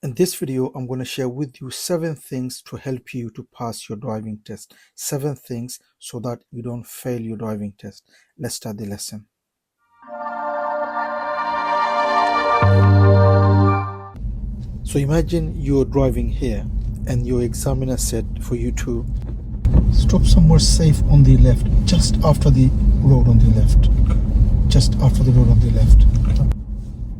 In this video, I'm going to share with you 7 things to help you to pass your driving test. 7 things so that you don't fail your driving test. Let's start the lesson. So imagine you're driving here and your examiner said for you to stop somewhere safe on the left, just after the road on the left. Just after the road on the left.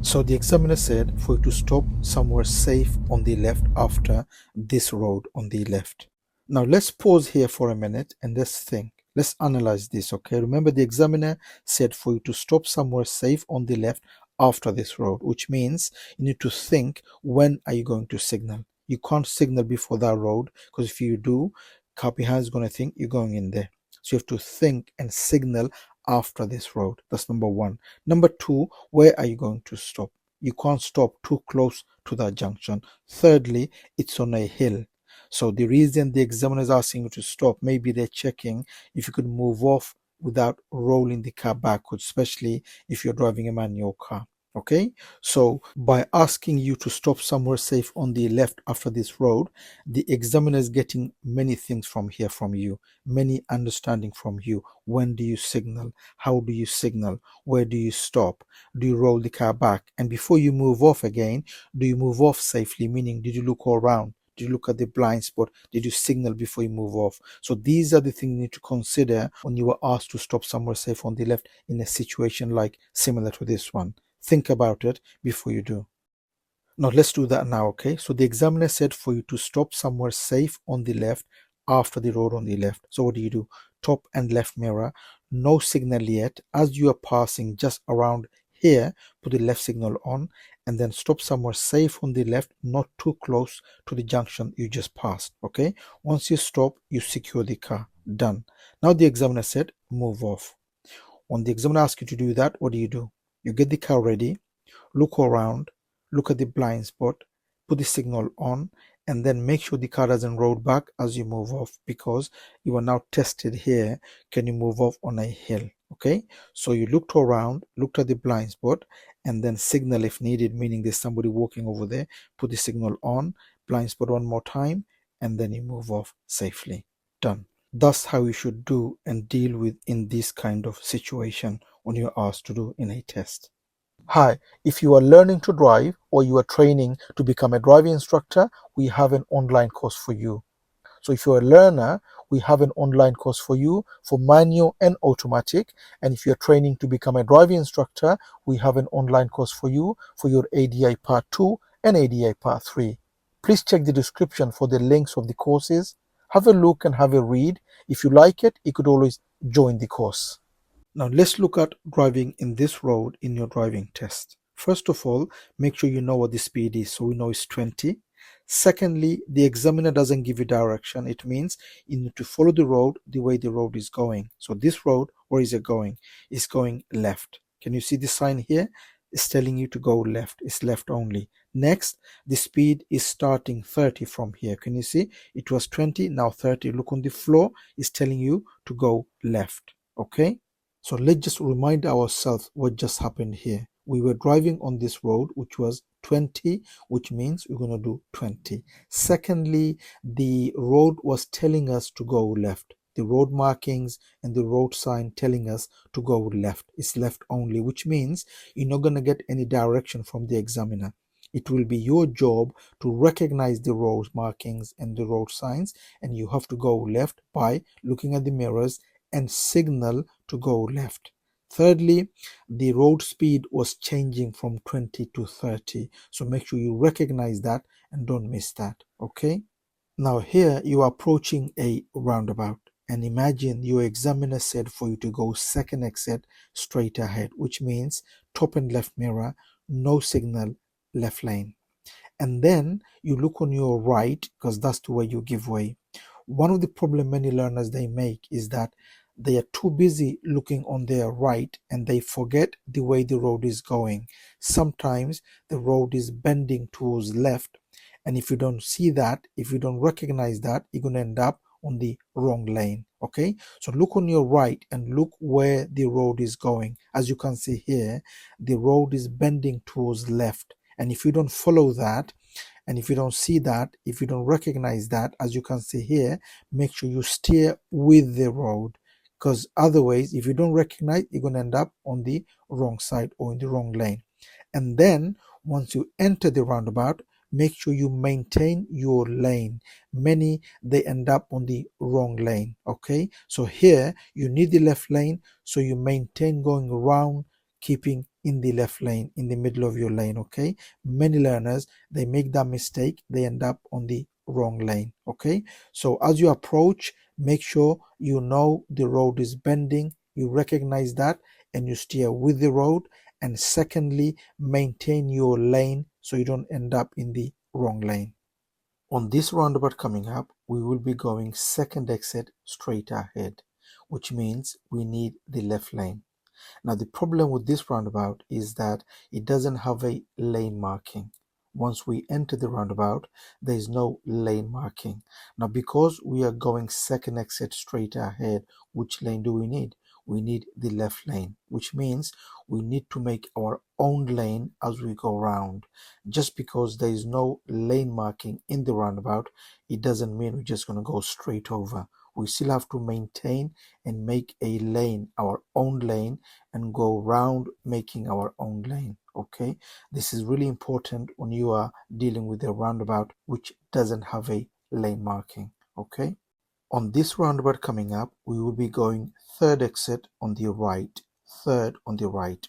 So the examiner said for you to stop somewhere safe on the left after this road on the left. Now let's pause here for a minute and let's think. Let's analyze this, okay? Remember the examiner said for you to stop somewhere safe on the left after this road, which means you need to think, when are you going to signal? You can't signal before that road, because if you do, car behind is going to think you're going in there. So you have to think and signal after this road. That's number one. Number two, where are you going to stop? You can't stop too close to that junction. Thirdly, it's on a hill. So the reason the examiner is asking you to stop, maybe they're checking if you could move off without rolling the car backwards, especially if you're driving a manual car. Okay, so by asking you to stop somewhere safe on the left after this road, the examiner is getting many things from here from you, many understanding from you. When do you signal? How do you signal? Where do you stop? Do you roll the car back? And before you move off again, do you move off safely? Meaning, did you look all around? Did you look at the blind spot? Did you signal before you move off? So these are the things you need to consider when you are asked to stop somewhere safe on the left in a situation like similar to this one. Think about it before you do. Now let's do that now, okay? So the examiner said for you to stop somewhere safe on the left after the road on the left. So what do? Top and left mirror, no signal yet. As you are passing just around here, put the left signal on and then stop somewhere safe on the left, not too close to the junction you just passed, okay? Once you stop, you secure the car. Done. Now the examiner said move off. When the examiner asks you to do that, what do? You get the car ready, look around, look at the blind spot, put the signal on, and then make sure the car doesn't roll back as you move off, because you are now tested here. Can you move off on a hill? Okay, so you looked around, looked at the blind spot, and then signal if needed, meaning there's somebody walking over there. Put the signal on, blind spot one more time, and then you move off safely. Done. That's how you should do and deal with in this kind of situation when you're asked to do in a test. Hi, if you are learning to drive or you are training to become a driving instructor, we have an online course for you. So if you're a learner, we have an online course for you for manual and automatic. And if you're training to become a driving instructor, we have an online course for you for your ADI Part 2 and ADI Part 3. Please check the description for the links of the courses. Have a look and have a read. If you like it, you could always join the course. Now let's look at driving in this road in your driving test. First of all, make sure you know what the speed is, so we know it's 20. Secondly, the examiner doesn't give you direction. It means you need to follow the road the way the road is going. So this road, where is it going? It's going left. Can you see the sign here? It's telling you to go left. It's left only. Next, the speed is starting 30 from here. Can you see? It was 20, now 30. Look on the floor. It's telling you to go left. Okay? So let's just remind ourselves what just happened here. We were driving on this road, which was 20, which means we're going to do 20. Secondly, the road was telling us to go left. The road markings and the road sign telling us to go left. It's left only, which means you're not going to get any direction from the examiner. It will be your job to recognize the road markings and the road signs, and you have to go left by looking at the mirrors and signal to go left. Thirdly, the road speed was changing from 20 to 30. So make sure you recognize that and don't miss that. Okay. Now here you are approaching a roundabout, and imagine your examiner said for you to go second exit straight ahead, which means top and left mirror, no signal, left lane. And then you look on your right, because that's the way you give way. One of the problem many learners they make is that they are too busy looking on their right and they forget the way the road is going. Sometimes the road is bending towards left, and if you don't see that, if you don't recognize that, you're going to end up on the wrong lane. Okay, so look on your right and look where the road is going. As you can see here, the road is bending towards left, and if you don't follow that And if you don't see that, if you don't recognize that, as you can see here, make sure you steer with the road, because otherwise, if you don't recognize, you're going to end up on the wrong side or in the wrong lane. And then once you enter the roundabout, make sure you maintain your lane. Many, they end up on the wrong lane. Okay, so here you need the left lane, so you maintain going around, keeping in the left lane, in the middle of your lane. Okay, many learners, they make that mistake, they end up on the wrong lane. Okay, so as you approach, make sure you know the road is bending, you recognize that, and you steer with the road. And secondly, maintain your lane so you don't end up in the wrong lane. On this roundabout coming up, we will be going second exit straight ahead, which means we need the left lane. Now the problem with this roundabout is that it doesn't have a lane marking. Once we enter the roundabout, there is no lane marking. Now because we are going second exit straight ahead, which lane do we need? We need the left lane, which means we need to make our own lane as we go around. Just because there is no lane marking in the roundabout, it doesn't mean we're just going to go straight over. We still have to maintain and make a lane, our own lane, and go round making our own lane. Okay, this is really important when you are dealing with a roundabout which doesn't have a lane marking. Okay, on this roundabout coming up, we will be going third exit on the right, third on the right.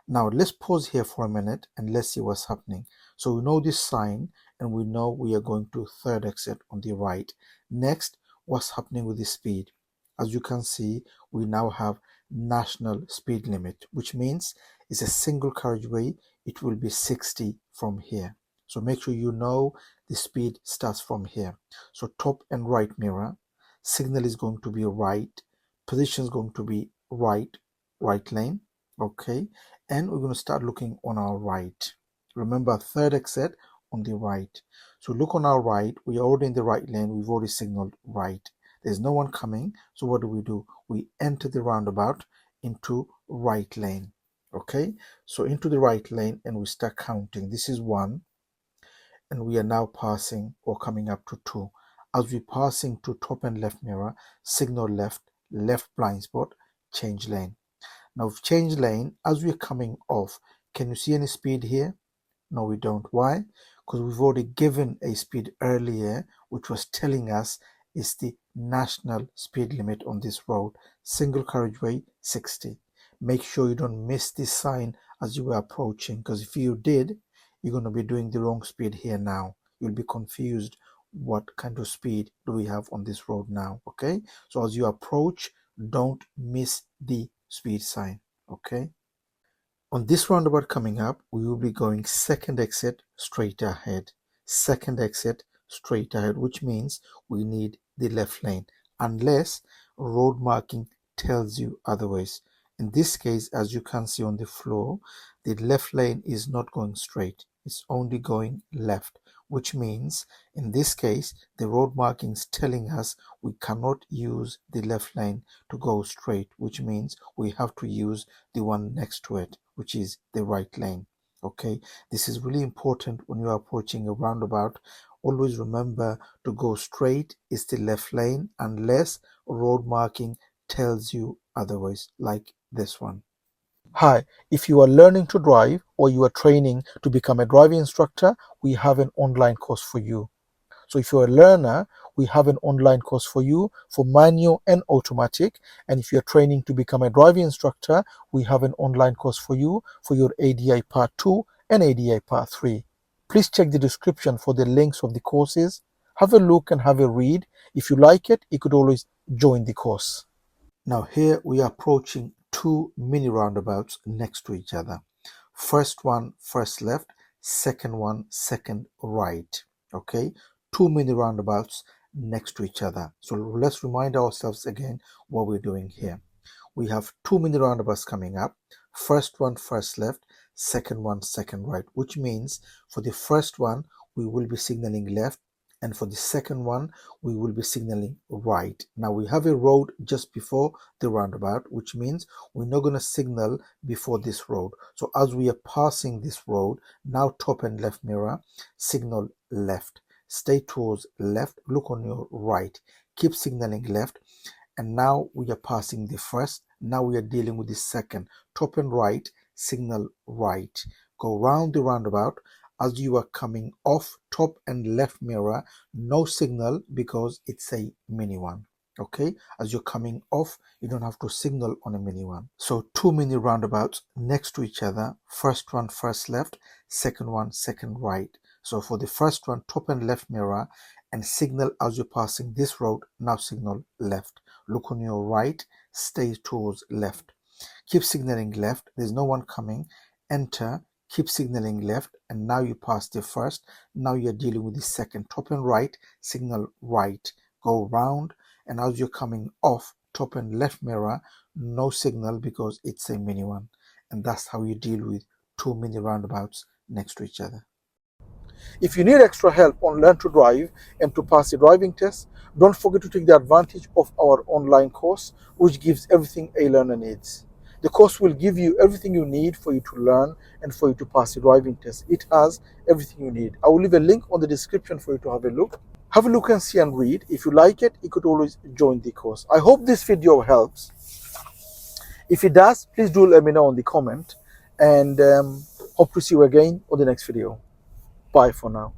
Now let's pause here for a minute and let's see what's happening. So we know this sign and we know we are going to third exit on the right. Next, what's happening with the speed? As you can see, we now have national speed limit, which means it's a single carriageway. It will be 60 from here. So make sure you know the speed starts from here. So top and right mirror, signal is going to be right, position is going to be right, right lane. Okay, and we're going to start looking on our right. Remember, third exit on the right. So look on our right, we are already in the right lane, we've already signaled right. There's no one coming, so what do? We enter the roundabout into right lane. Okay, so into the right lane and we start counting. This is 1, and we are now passing or coming up to 2. As we passing to top and left mirror, signal left, left blind spot, change lane. Now we've changed lane. As we're coming off, can you see any speed here? No, we don't. Why? Because we've already given a speed earlier, which was telling us is the national speed limit on this road. Single carriageway, 60. Make sure you don't miss this sign as you were approaching, because if you did, you're going to be doing the wrong speed here now. You'll be confused. What kind of speed do we have on this road now? Okay, so as you approach, don't miss the speed sign. Okay, on this roundabout coming up, we will be going second exit straight ahead, second exit straight ahead, which means we need the left lane unless road marking tells you otherwise. In this case, as you can see on the floor, the left lane is not going straight, it's only going left, which means in this case the road marking is telling us we cannot use the left lane to go straight, which means we have to use the one next to it, which is the right lane. Okay, this is really important when you are approaching a roundabout. Always remember to go straight is the left lane unless road marking tells you otherwise, like this one. Hi, if you are learning to drive or you are training to become a driving instructor, we have an online course for you. So if you're a learner, we have an online course for you for manual and automatic. And if you're training to become a driving instructor, we have an online course for you for your ADI Part 2 and ADI Part 3. Please check the description for the links of the courses. Have a look and have a read. If you like it, you could always join the course. Now here we are approaching 2 mini roundabouts next to each other. First one, first left, second one, second right. Okay, 2 mini roundabouts next to each other. So let's remind ourselves again what we're doing here. We have 2 mini roundabouts coming up. First one, first left, second one, second right, which means for the first one, we will be signaling left, and for the second one, we will be signaling right. Now we have a road just before the roundabout, which means we're not going to signal before this road. So as we are passing this road, now top and left mirror, signal left. Stay towards left. Look on your right. Keep signaling left. And now we are passing the first. Now we are dealing with the second. Top and right, signal right. Go round the roundabout. As you are coming off top and left mirror, no signal because it's a mini one. Okay, as you're coming off, you don't have to signal on a mini one. So two mini roundabouts next to each other. First one first left, second one second right. So for the first one, top and left mirror, and signal as you're passing this road. Now signal left. Look on your right, stay towards left. Keep signaling left. There's no one coming. Enter. Keep signaling left, and now you pass the first. Now you're dealing with the second. Top and right, signal right. Go round, and as you're coming off top and left mirror, no signal because it's a mini one. And that's how you deal with two mini roundabouts next to each other. If you need extra help on Learn to Drive and to pass the driving test, don't forget to take the advantage of our online course, which gives everything a learner needs. The course will give you everything you need for you to learn and for you to pass the driving test. It has everything you need. I will leave a link on the description for you to have a look. Have a look and see and read. If you like it, you could always join the course. I hope this video helps. If it does, please do let me know in the comment, and hope to see you again on the next video. Bye for now.